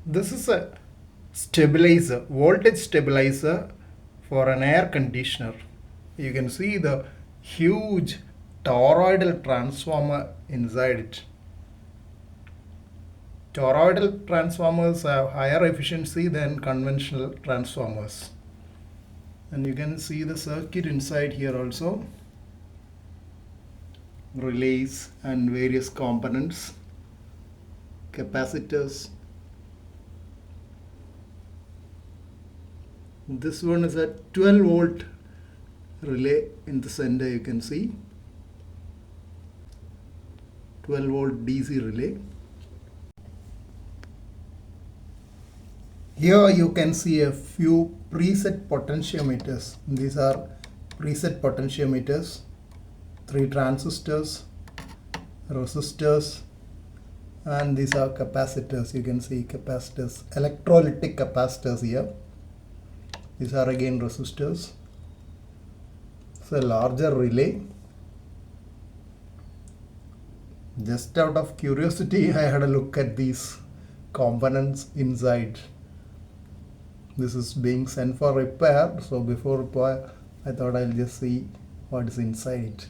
This is a stabilizer, voltage stabilizer for an air conditioner. You can see the huge toroidal transformer inside it. Toroidal transformers have higher efficiency than conventional transformers. And you can see the circuit inside here also. Relays and various components, capacitors. This one is a 12 volt relay in the center. You can see 12 volt DC relay. Here you can see a few preset potentiometers. These are preset potentiometers, 3 transistors, resistors, and these are capacitors. You can see capacitors, electrolytic capacitors here. These are again resistors. It's a larger relay. Just out of curiosity, I had a look at these components inside. This is being sent for repair, so before repair I thought I'll just see what is inside it.